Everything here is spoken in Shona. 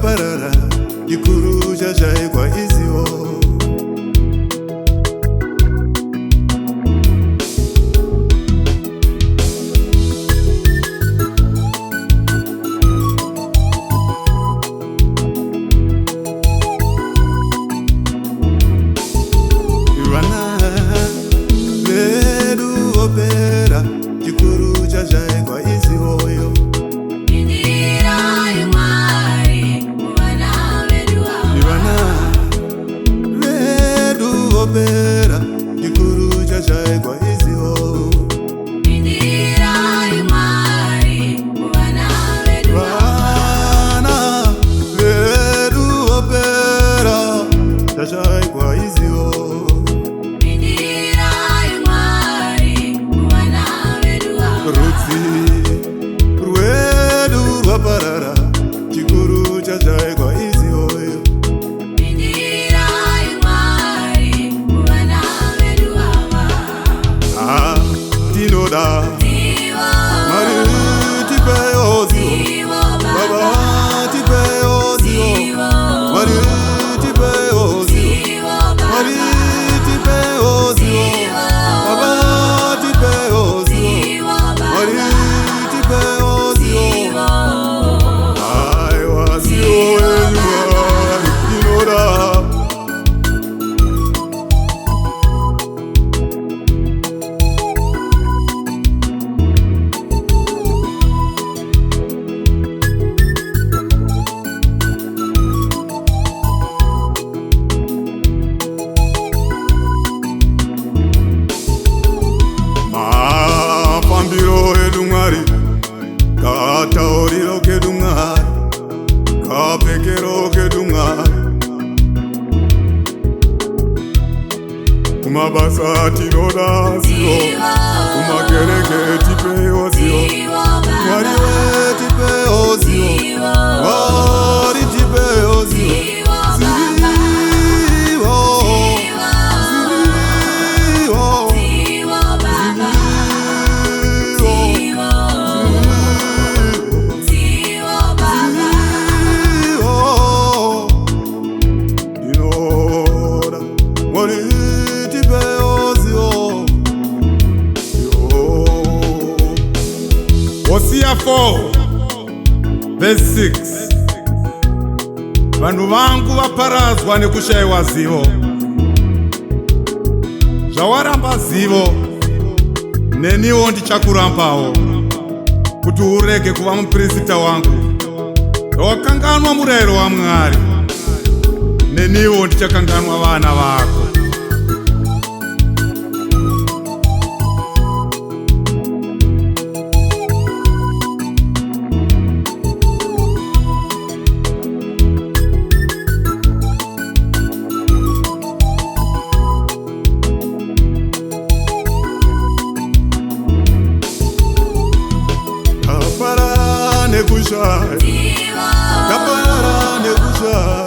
rwaparara chikuru chashaikwa izivo. Vana vedu vopera chikuru chashaikwa izivoyo. Opera chikuru chashaikwa izivo. Vana vedu opera chashaikwa izivo. Rutsi rwedu rwaparara chikuru chashaikwa izivo. Tinoda Mari tipeyo zivo, Baba tipeyo zivo, Mari tipeyo zivo, Mari tipeyo zivo, Baba tipeyo zivo, Mari tipeyo zivo. Ai wazio Mari tinoda. Mafambiro edu Mwari, katauriro kedu Mwari, kapfekero kedu Mwari. Kumabasa tinoda zivo, kumakereke tipeyo zivo, Mwari we tipeyo zivo, Mwari tipeyo zivo. Hosea 4 verse 6. Vanhu vangu vaparadzwa nekushayiwa zivo. Zvawaramba zivo, neniwo ndichakurambawo, kuti urege kuva muprista wangu. Zvawakanganwa murayiro waMwari, neniwo ndichakanganwa vana vako. Nekusha, kapara nekusha.